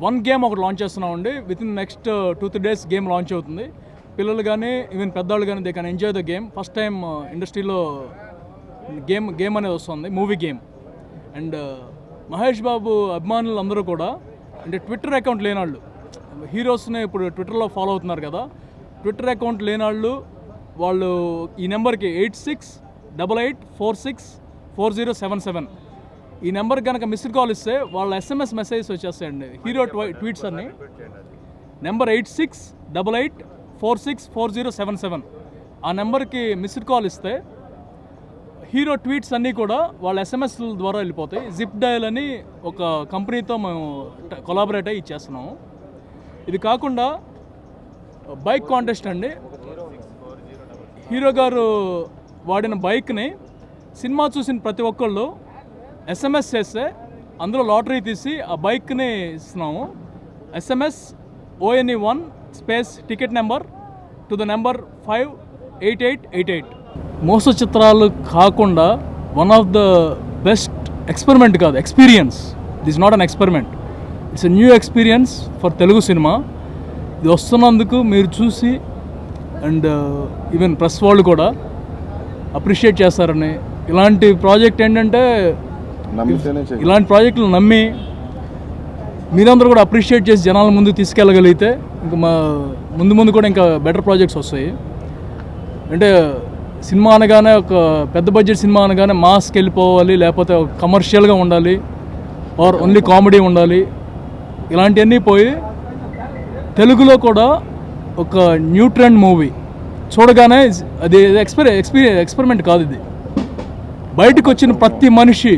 One game ఒకటి launch చేస్తున్నామండి. With in next 2-3 days game launch అవుతుంది. పిల్లలు కానీ ఈవెన్ పెద్దవాళ్ళు కానీ they can enjoy the game. First time ఇండస్ట్రీలో గేమ్ అనేది వస్తుంది, movie game. And Mahesh Babu అభిమానులు అందరూ కూడా అంటే ట్విట్టర్ అకౌంట్ లేనాళ్ళు, హీరోస్ని ఇప్పుడు ట్విట్టర్లో ఫాలో అవుతున్నారు కదా, ట్విట్టర్ అకౌంట్ లేనాళ్ళు వాళ్ళు ఈ నెంబర్కి 8688464077 ఈ నెంబర్కి కనుక మిస్డ్ కాల్ ఇస్తే వాళ్ళ SMS మెసేజెస్ వచ్చేస్తాయండి, హీరో ట్వీట్స్ అన్ని. నెంబర్ 8688464077 ఆ నెంబర్కి మిస్డ్ కాల్ ఇస్తే హీరో ట్వీట్స్ అన్నీ కూడా వాళ్ళ SMS ద్వారా వెళ్ళిపోతాయి. జిప్ డయల్ అని ఒక కంపెనీతో మేము కొలాబరేట్ అయ్యి ఇచ్చేస్తున్నాము. ఇది కాకుండా బైక్ కాంటెస్ట్ అండి. హీరో గారు వాడిన బైక్ని సినిమా చూసిన ప్రతి ఒక్కళ్ళు SMS చేస్తే అందులో లాటరీ తీసి ఆ బైక్ని ఇస్తున్నాము. SMS ONE1 space ticket number to the number 58888. మోస చిత్రాలు కాకుండా one of the best experiment కాదు, experience. This not an experiment, it's a new experience for Telugu cinema. ఇది వస్తున్నందుకు మీరు చూసి అండ్ ఈవెన్ ప్రెస్ వాళ్ళు కూడా అప్రిషియేట్ చేస్తారని. ఇలాంటి ప్రాజెక్ట్ ఏంటంటే ఇలాంటి ప్రాజెక్టులు నమ్మి మీరందరూ కూడా అప్రిషియేట్ చేసి జనాల ముందు తీసుకెళ్ళగలిగితే ఇంకా ముందు కూడా ఇంకా బెటర్ ప్రాజెక్ట్స్ వస్తాయి. అంటే సినిమా అనగానే ఒక పెద్ద బడ్జెట్ సినిమా అనగానే మాస్కి వెళ్ళిపోవాలి, లేకపోతే కమర్షియల్గా ఉండాలి, ఆర్ ఓన్లీ కామెడీ ఉండాలి, ఇలాంటివన్నీ పోయి తెలుగులో కూడా ఒక న్యూ ట్రెండ్ మూవీ చూడగానే అది ఎక్స్పెరిమెంట్ కాదు. ఇది బయటకు వచ్చిన ప్రతి మనిషి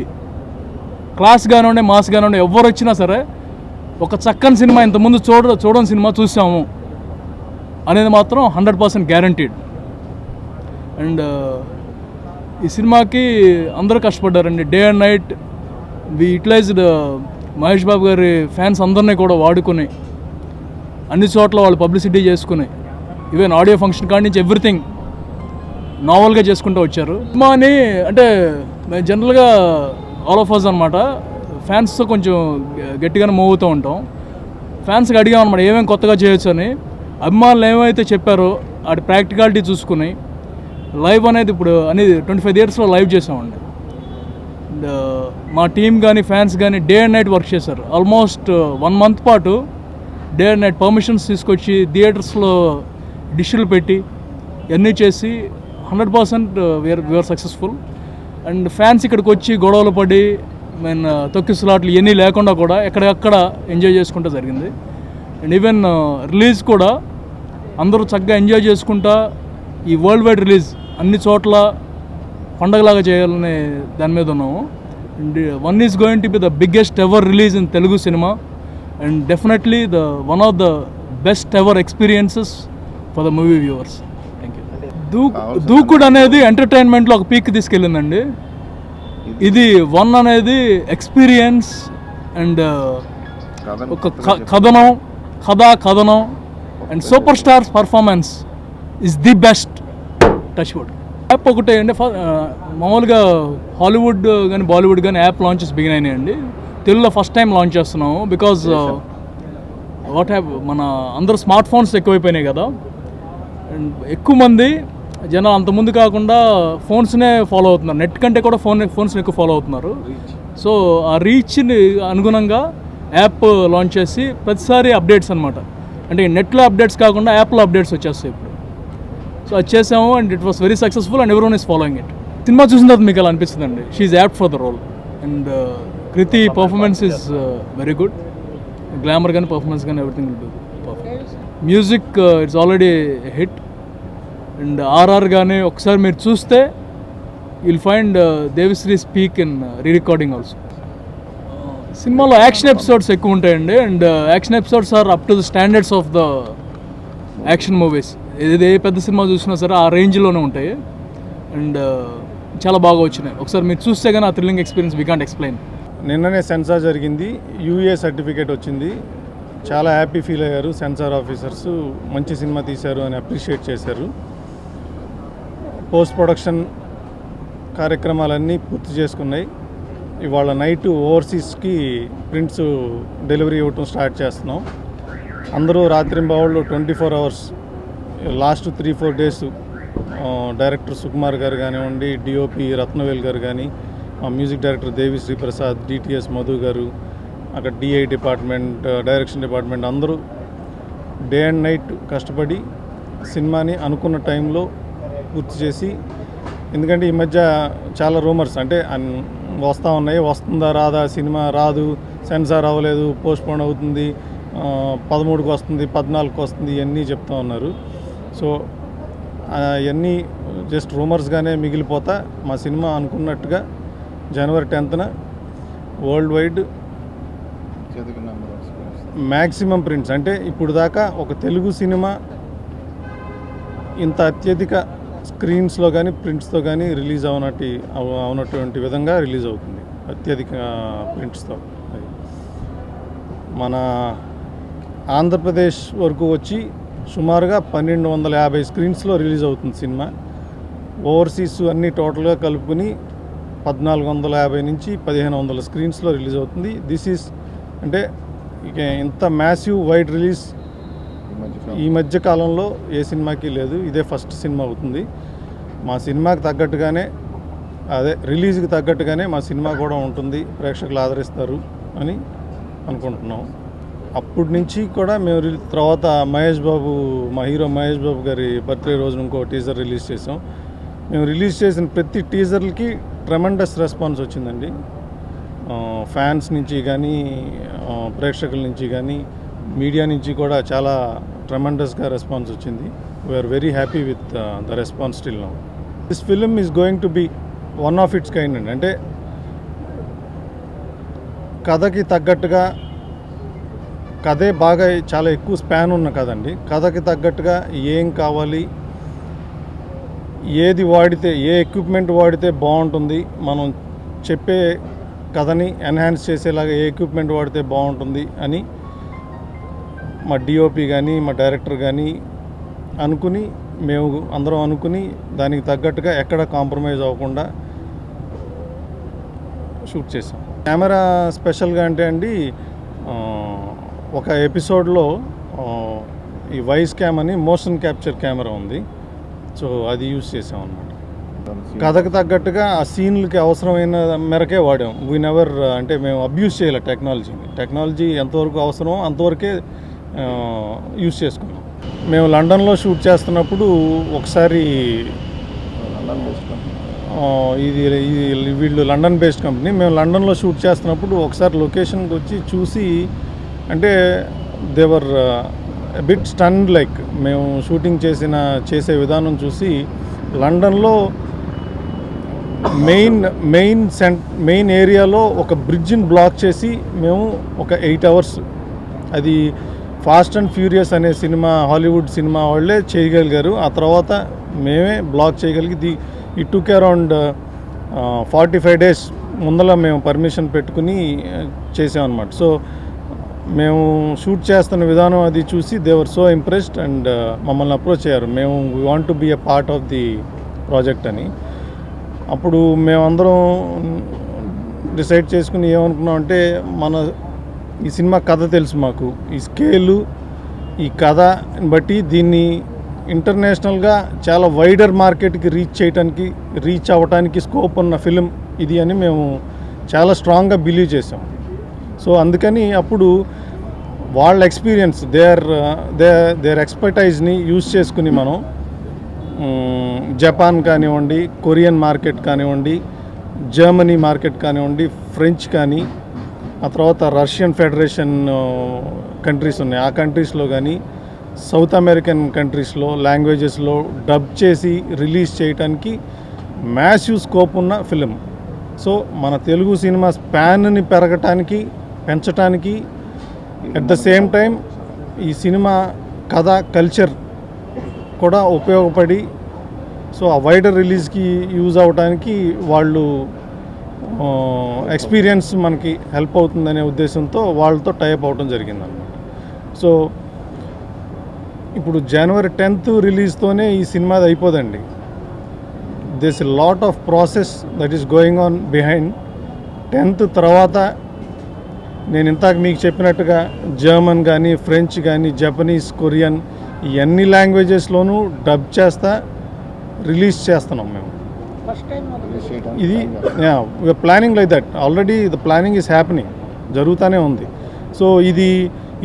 క్లాస్ కానివ్వండి, మాస్ కానివ్వండి, ఎవరు వచ్చినా సరే ఒక చక్కని సినిమా ఇంతకుముందు చూడని సినిమా చూసాము అనేది మాత్రం 100% గ్యారంటీడ్. అండ్ ఈ సినిమాకి అందరూ కష్టపడ్డారండి, day and night. We utilized Mahesh Babu గారి ఫ్యాన్స్ అందరినీ కూడా వాడుకొని అన్ని చోట్ల వాళ్ళు పబ్లిసిటీ చేసుకుని ఈవెన్ ఆడియో ఫంక్షన్ కాడి నుంచి ఎవ్రీథింగ్ నావల్గా చేసుకుంటూ వచ్చారు. సినిమాని అంటే మేము జనరల్గా ఆల్ ఆఫ్ అస్ అనమాట ఫ్యాన్స్తో కొంచెం గట్టిగానే మూవ్ అవుతూ ఉంటాం. ఫ్యాన్స్కి అడిగాం అనమాట ఏమేమి కొత్తగా చేయొచ్చు అని. అభిమానులు ఏమైతే చెప్పారో అటు ప్రాక్టికాలిటీ చూసుకుని లైవ్ అనేది ఇప్పుడు అనేది 25 yearsలో లైవ్ చేసామండి. మా టీం కానీ ఫ్యాన్స్ కానీ డే అండ్ నైట్ వర్క్ చేశారు. ఆల్మోస్ట్ 1 month పాటు డే అండ్ నైట్ పర్మిషన్స్ తీసుకొచ్చి థియేటర్స్లో డిష్లు పెట్టి ఇవన్నీ చేసి 100% వీఆర్ సక్సెస్ఫుల్. అండ్ ఫ్యాన్స్ ఇక్కడికి వచ్చి గొడవలు పడి తొక్కిసలాట్లు ఇవన్నీ లేకుండా కూడా ఎక్కడెక్కడ ఎంజాయ్ చేసుకుంటూ జరిగింది. అండ్ ఈవెన్ రిలీజ్ కూడా అందరూ చక్కగా ఎంజాయ్ చేసుకుంటా ఈ వరల్డ్ వైడ్ రిలీజ్ అన్ని చోట్ల పండగలాగా చేయాలనే దాని మీద ఉన్నాము. And one is going to be the biggest ever release in Telugu cinema and definitely one of the best ever experiences for the movie viewers. Thank you. దూకుడు అనేది ఎంటర్టైన్మెంట్లో ఒక పీక్ తీసుకెళ్ళిందండి. ఇది 1 అనేది ఎక్స్పీరియన్స్ అండ్ ఒక కథనం and super stars performance is the best. Touch wood app ఒకటే అండి. మామూలుగా హాలీవుడ్ కానీ బాలీవుడ్ కానీ యాప్ లాంచెస్ బిగిన్ అయినాయండి. తెలుగులో ఫస్ట్ టైం లాంచ్ చేస్తున్నాము. బికాజ్ మన అందరూ స్మార్ట్ ఫోన్స్ ఎక్కువైపోయినాయి కదా, అండ్ ఎక్కువ మంది జనాలు అంతకుముందు కాకుండా ఫోన్స్నే ఫాలో అవుతున్నారు, నెట్ కంటే కూడా ఫోన్స్ని ఎక్కువ ఫాలో అవుతున్నారు. సో ఆ రీచ్ని అనుగుణంగా యాప్ లాంచ్ చేసి ప్రతిసారి అప్డేట్స్ అనమాట, అంటే నెట్లో అప్డేట్స్ కాకుండా యాప్లో అప్డేట్స్ వచ్చేస్తాయి ఇప్పుడు. సో అది చేసాము and it was very successful and everyone is following it. సినిమా చూసిన తర్వాత మీకు అలా అనిపిస్తుందండి, she is apt for the role. And Kriti performance is very good, glamour కానీ పర్ఫార్మెన్స్ కానీ everything will do perfect. Music it's already hit. And RR కానీ ఒకసారి మీరు చూస్తే you'll find Devi Sri speak in rerecording also. సినిమాలో యాక్షన్ ఎపిసోడ్స్ ఎక్కువ ఉంటాయండి. And action episodes are up to the standards of the action movies. ఏది ఏ పెద్ద సినిమా చూసినా సరే ఆ రేంజ్లోనే ఉంటాయి. అండ్ చాలా బాగా వచ్చినాయి. ఒకసారి మీరు చూస్తే కానీ ఆ thrilling experience we can't explain. నిన్ననే సెన్సార్ జరిగింది, యూఏ సర్టిఫికేట్ వచ్చింది. చాలా హ్యాపీ ఫీల్ అయ్యారు సెన్సార్ ఆఫీసర్స్. మంచి సినిమా తీశారు అని అప్రిషియేట్ చేశారు. పోస్ట్ ప్రొడక్షన్ కార్యక్రమాలన్నీ పూర్తి చేసుకున్నాయి. ఇవాళ నైట్ ఓవర్సీస్కి ప్రింట్స్ డెలివరీ ఇవ్వటం స్టార్ట్ చేస్తున్నాం. అందరూ రాత్రింబావుళ్ళు 24 hours last 3-4 days director Sukumar గారు కానివ్వండి, డిఓపి రత్నవేల్ గారు కానీ, మ్యూజిక్ డైరెక్టర్ దేవి శ్రీప్రసాద్, డిటిఎస్ మధు గారు, అక్కడ డిఐ డిపార్ట్మెంట్, డైరెక్షన్ డిపార్ట్మెంట్ అందరూ డే అండ్ నైట్ కష్టపడి సినిమాని అనుకున్న టైంలో పూర్తి చేసి, ఎందుకంటే ఈ మధ్య చాలా రూమర్స్ అంటే వస్తూ ఉన్నాయి, వస్తుందా రాదా, సినిమా రాదు, సెన్సార్ అవ్వలేదు, పోస్ట్పోన్ అవుతుంది, 13కి వస్తుంది, 14కి వస్తుంది, ఇవన్నీ చెప్తూ ఉన్నారు. సో అవన్నీ జస్ట్ రూమర్స్గానే మిగిలిపోతా మా సినిమా అనుకున్నట్టుగా జనవరి 10న వరల్డ్ వైడ్ మ్యాక్సిమం ప్రింట్స్, అంటే ఇప్పుడు దాకా ఒక తెలుగు సినిమా ఇంత అత్యధిక స్క్రీన్స్లో కానీ ప్రింట్స్తో కానీ రిలీజ్ అవునటువంటి విధంగా రిలీజ్ అవుతుంది, అత్యధిక ప్రింట్స్తో. మన ఆంధ్రప్రదేశ్ వరకు వచ్చి సుమారుగా 1250 స్క్రీన్స్లో రిలీజ్ అవుతుంది సినిమా. ఓవర్సీస్ అన్నీ టోటల్గా కలుపుకుని 1450 నుంచి 1500 స్క్రీన్స్లో రిలీజ్ అవుతుంది. దిస్ ఈజ్ అంటే ఇక ఇంత మ్యాసివ్ వైడ్ రిలీజ్ ఈ మధ్య కాలంలో ఏ సినిమాకి లేదు, ఇదే ఫస్ట్ సినిమా అవుతుంది. మా సినిమాకి తగ్గట్టుగానే, అదే రిలీజ్కి తగ్గట్టుగానే మా సినిమా కూడా ఉంటుంది, ప్రేక్షకులు ఆదరిస్తారు అని అనుకుంటున్నాం. అప్పటి నుంచి కూడా మేము తర్వాత మహేష్ బాబు, మా హీరో మహేష్ బాబు గారి బర్త్డే రోజున ఇంకో టీజర్ రిలీజ్ చేసాం. మేము రిలీజ్ చేసిన ప్రతి టీజర్లకి ట్రెమెండస్ రెస్పాన్స్ వచ్చిందండి. ఫ్యాన్స్ నుంచి కానీ, ప్రేక్షకుల నుంచి కానీ, మీడియా నుంచి కూడా చాలా ట్రెమెండస్గా రెస్పాన్స్ వచ్చింది. We are very happy with the response still now. This film is going to be one of its kind అండి. అంటే కథకి తగ్గట్టుగా, కథే బాగా చాలా ఎక్కువ స్పాన్ ఉన్న కథ అండి. కథకి తగ్గట్టుగా ఏం కావాలి, ఏది వాడితే, ఏ ఎక్విప్మెంట్ వాడితే బాగుంటుంది, మనం చెప్పే కథని ఎన్హాన్స్ చేసేలాగా ఏ ఎక్విప్మెంట్ వాడితే బాగుంటుంది అని మా డిఓపి కానీ, మా డైరెక్టర్ కానీ అనుకుని, మేము అందరం అనుకుని దానికి తగ్గట్టుగా ఎక్కడ కాంప్రమైజ్ అవ్వకుండా షూట్ చేసాం. కెమెరా స్పెషల్గా అంటే అండి, ఒక ఎపిసోడ్లో ఈ వైస్ క్యామ్ అని మోషన్ క్యాప్చర్ కెమెరా ఉంది. సో అది యూజ్ చేసాం అన్నమాట. కథకు తగ్గట్టుగా ఆ సీన్లకి అవసరమైన మేరకే వాడాం. వీ నెవర్ అంటే మేము అబ్యూస్ చేయాలి టెక్నాలజీని. టెక్నాలజీ ఎంతవరకు అవసరమో అంతవరకే యూజ్ చేసుకున్నాం. మేము లండన్లో షూట్ చేస్తున్నప్పుడు ఒకసారి ఇది వీళ్ళు లండన్ బేస్డ్ కంపెనీ, మేము లండన్లో షూట్ చేస్తున్నప్పుడు ఒకసారి లొకేషన్కి వచ్చి చూసి, అంటే దేవర్ బిట్ స్టన్, లైక్ మేము షూటింగ్ చేసే విధానం చూసి లండన్లో మెయిన్ ఏరియాలో ఒక బ్రిడ్జిని బ్లాక్ చేసి మేము ఒక 8 hours, అది ఫాస్ట్ అండ్ ఫ్యూరియస్ అనే సినిమా, హాలీవుడ్ సినిమా వాళ్ళే చేయగలిగారు. ఆ తర్వాత మేమే బ్లాక్ చేయగలిగి ఇట్ టుక్ అరౌండ్ 45 days ముందర మేము పర్మిషన్ పెట్టుకుని చేసామన్నమాట. సో మేము షూట్ చేస్తున్న విధానం అది చూసి they were so impressed and మమ్మల్ని అప్రోచ్ అయ్యారు, మేము we want to be a part of the project అని. అప్పుడు మేమందరం డిసైడ్ చేసుకుని ఏమనుకున్నాం అంటే, ఈ సినిమా కథ తెలుసు మాకు, ఈ స్కేలు, ఈ కథని బట్టి దీన్ని ఇంటర్నేషనల్గా చాలా వైడర్ మార్కెట్కి రీచ్ అవ్వడానికి స్కోప్ ఉన్న ఫిలిం ఇది అని మేము చాలా స్ట్రాంగ్గా బిలీవ్ చేసాం. సో అందుకని అప్పుడు వాళ్ళ ఎక్స్పీరియన్స్, దేర్ ఎక్స్పర్టైజ్ని యూజ్ చేసుకుని మనం జపాన్ కానివ్వండి, కొరియన్ మార్కెట్ కానివ్వండి, జర్మనీ మార్కెట్ కానివ్వండి, ఫ్రెంచ్ కానీ, ఆ తర్వాత రష్యన్ ఫెడరేషన్ కంట్రీస్ ఉన్నాయి, ఆ కంట్రీస్లో కానీ, సౌత్ అమెరికన్ కంట్రీస్లో లాంగ్వేజెస్లో డబ్ చేసి రిలీజ్ చేయడానికి మ్యాసివ్ స్కోప్ ఉన్న ఫిలిం. సో మన తెలుగు సినిమా స్పాన్ని పెంచడానికి అట్ ద సేమ్ టైం ఈ సినిమా కథ, కల్చర్ కూడా ఉపయోగపడి, సో ఆ వైడర్ రిలీజ్కి యూజ్ అవ్వడానికి వాళ్ళు ఎక్స్పీరియన్స్ మనకి హెల్ప్ అవుతుందనే ఉద్దేశంతో వాళ్ళతో టైప్ అవ్వడం జరిగిందన్నమాట. సో ఇప్పుడు జనవరి 10th రిలీజ్తోనే ఈ సినిమాది అయిపోదండి. This lot of process that is going on behind. 10th తర్వాత నేను ఇంతాక మీకు చెప్పినట్టుగా జర్మన్ కానీ ఫ్రెంచ్ కానీ జపనీస్ కొరియన్ ఈ అన్ని లాంగ్వేజెస్లోనూ డబ్ చేస్తా రిలీజ్ చేస్తున్నాం మేము. ఇది planning like that already the planning is happening, జరుగుతూనే ఉంది. సో ఇది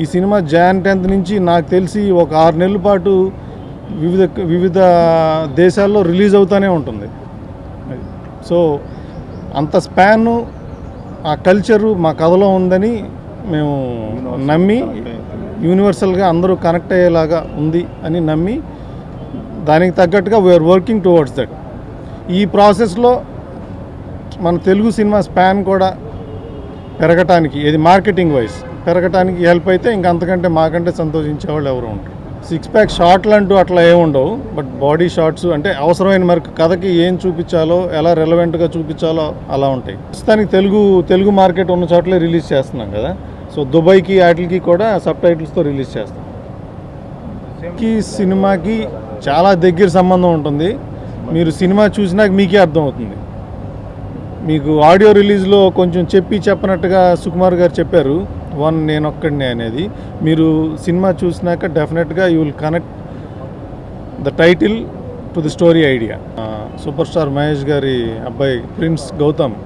ఈ సినిమా Jan 10th నుంచి నాకు తెలిసి ఒక 6 నెలల పాటు వివిధ దేశాల్లో రిలీజ్ అవుతూనే ఉంటుంది. సో అంత స్పాన్ ఆ కల్చరు మా కథలో ఉందని మేము నమ్మి, యూనివర్సల్గా అందరూ కనెక్ట్ అయ్యేలాగా ఉంది అని నమ్మి దానికి తగ్గట్టుగా వీఆర్ వర్కింగ్ టువర్డ్స్ దట్. ఈ ప్రాసెస్లో మన తెలుగు సినిమా స్పాన్ కూడా పెరగటానికి, ఇది మార్కెటింగ్ వైజ్ పెరగటానికి హెల్ప్ అయితే ఇంక అంతకంటే మాకంటే సంతోషించేవాళ్ళు ఎవరు ఉంటారు. 6 ప్యాక్ షార్ట్లు అంటూ అట్లా ఏముండవు, బట్ బాడీ షార్ట్స్ అంటే అవసరమైన మేరకు కథకి ఏం చూపించాలో, ఎలా రెలవెంట్గా చూపించాలో అలా ఉంటాయి. ప్రస్తుతానికి తెలుగు మార్కెట్ ఉన్న చోట్లే రిలీజ్ చేస్తున్నాం కదా. సో దుబాయ్కి వాటికి కూడా సబ్ టైటిల్స్తో రిలీజ్ చేస్తాం. సినిమాకి చాలా దగ్గర సంబంధం ఉంటుంది. మీరు సినిమా చూసినాక మీకే అర్థమవుతుంది. మీకు ఆడియో రిలీజ్లో కొంచెం చెప్పనట్టుగా సుకుమార్ గారు చెప్పారు, నేను ఒక్కడినే అనేది. మీరు సినిమా చూసినాక డెఫినెట్గా you will connect the title to the story idea. Super star Mahesh గారి అబ్బాయి ప్రిన్స్ గౌతమ్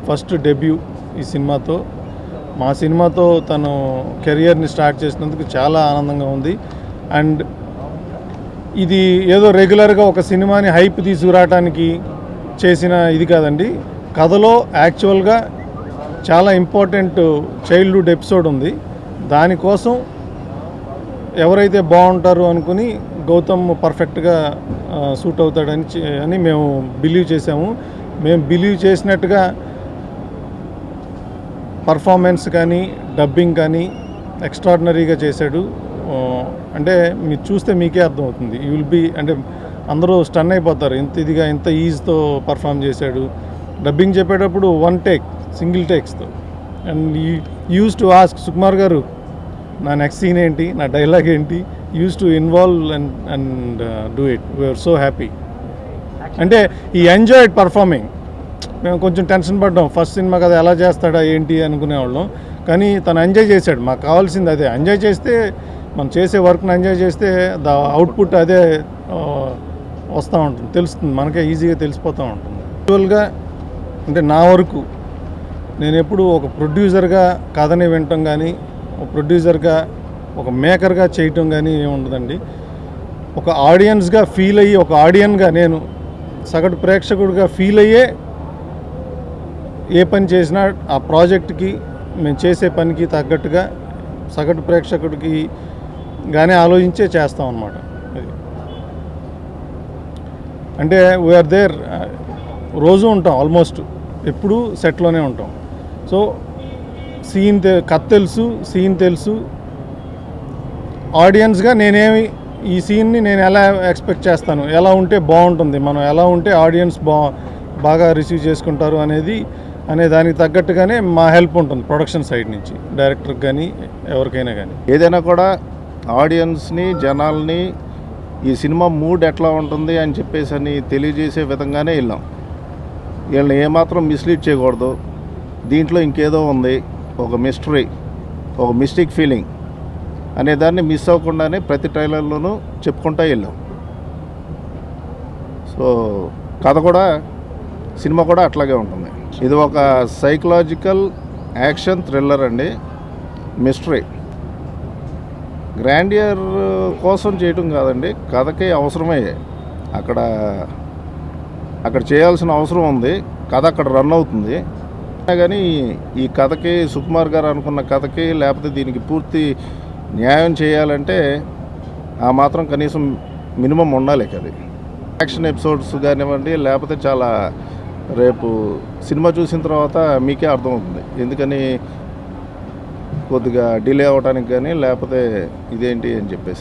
ఫస్ట్ డెబ్యూ ఈ సినిమాతో. మా సినిమాతో తను కెరియర్ని స్టార్ట్ చేసినందుకు చాలా ఆనందంగా ఉంది. అండ్ ఇది ఏదో రెగ్యులర్గా ఒక సినిమాని హైప్ తీసుకురావడానికి చేసిన ఇది కాదండి. కథలో యాక్చువల్గా చాలా ఇంపార్టెంట్ చైల్డ్హుడ్ ఎపిసోడ్ ఉంది. దానికోసం ఎవరైతే బాగుంటారు అనుకుని గౌతమ్ పర్ఫెక్ట్గా సూట్ అవుతాడని మేము బిలీవ్ చేసాము. మేము బిలీవ్ చేసినట్టుగా పర్ఫార్మెన్స్ కానీ డబ్బింగ్ కానీ ఎక్స్ట్రాడినరీగా చేశాడు. అంటే మీరు చూస్తే మీకే అర్థమవుతుంది. యూ విల్ బీ, అంటే అందరూ స్టన్ అయిపోతారు, ఇంత ఈజీతో పర్ఫామ్ చేశాడు. డబ్బింగ్ చెప్పేటప్పుడు 1 టేక్, సింగిల్ టేక్స్తో. And use to ask Sukumar గారు నా నెక్స్ట్ సీన్ ఏంటి, నా డైలాగ్ ఏంటి, use to involve and do it. We are so happy. అంటే ఈ ఎంజాయ్డ్ పర్ఫార్మింగ్. మేము కొంచెం టెన్షన్ పడ్డాం, ఫస్ట్ సినిమా కదా ఎలా చేస్తాడా ఏంటి అనుకునేవాళ్ళం. కానీ తను ఎంజాయ్ చేశాడు. మాకు కావాల్సింది అదే, ఎంజాయ్ చేస్తే, మనం చేసే వర్క్ని ఎంజాయ్ చేస్తే ద అవుట్పుట్ అదే వస్తూ ఉంటుంది, తెలుస్తుంది, మనకే ఈజీగా తెలిసిపోతూ ఉంటుంది. యాక్చువల్గా అంటే నా వరకు నేను ఎప్పుడు ఒక ప్రొడ్యూసర్గా కథని వినటం కానీ, ఒక ప్రొడ్యూసర్గా, ఒక మేకర్గా చేయటం కానీ ఏముండదండి. ఒక ఆడియన్స్గా ఫీల్ అయ్యి, ఒక ఆడియన్గా నేను సగటు ప్రేక్షకుడిగా ఫీల్ అయ్యే ఏ పని చేసినా ఆ ప్రాజెక్ట్కి, మేము చేసే పనికి తగ్గట్టుగా సగటు ప్రేక్షకుడికి గానే ఆలోచించే చేస్తాం అన్నమాట. అంటే వీఆర్ దేర్, రోజు ఉంటాం, ఆల్మోస్ట్ ఎప్పుడు సెట్లోనే ఉంటాం. సో కథ తెలుసు, సీన్ తెలుసు. ఆడియన్స్గా నేనేమి ఈ సీన్ని నేను ఎలా ఎక్స్పెక్ట్ చేస్తాను, ఎలా ఉంటే బాగుంటుంది, మనం ఎలా ఉంటే ఆడియన్స్ బాగా రిసీవ్ చేసుకుంటారు అనే దానికి తగ్గట్టుగానే మా హెల్ప్ ఉంటుంది ప్రొడక్షన్ సైడ్ నుంచి, డైరెక్టర్కి కానీ ఎవరికైనా కానీ. ఏదైనా కూడా ఆడియన్స్ని, జనాల్ని ఈ సినిమా మూడ్ ఎట్లా ఉంటుంది అని చెప్పేసి అని తెలియజేసే విధంగానే వెళ్ళాం. వీళ్ళని ఏమాత్రం మిస్లీడ్ చేయకూడదు, దీంట్లో ఇంకేదో ఉంది, ఒక మిస్టరీ, ఒక మిస్టిక్ ఫీలింగ్ అనే దాన్ని మిస్ అవ్వకుండానే ప్రతి ట్రైలర్లోనూ చెప్పుకుంటూ వెళ్ళాం. సో కథ కూడా, సినిమా కూడా అట్లాగే ఉంటుంది. ఇది ఒక సైకలాజికల్ యాక్షన్ థ్రిల్లర్ అండి, మిస్టరీ. గ్రాండియర్ కోసం చేయటం కాదండి, కథకి అవసరమే. అక్కడ చేయాల్సిన అవసరం ఉంది, కథ అక్కడ రన్ అవుతుంది. కానీ ఈ కథకి, సుకుమార్ గారు అనుకున్న కథకి, లేకపోతే దీనికి పూర్తి న్యాయం చేయాలంటే ఆ మాత్రం కనీసం మినిమం ఉండాలి. అది యాక్షన్ ఎపిసోడ్స్ కానివ్వండి, లేకపోతే చాలా రేపు సినిమా చూసిన తర్వాత మీకే అర్థమవుతుంది ఎందుకని కొద్దిగా డిలే అవ్వడానికి కానీ, లేకపోతే ఇదేంటి అని చెప్పేసి.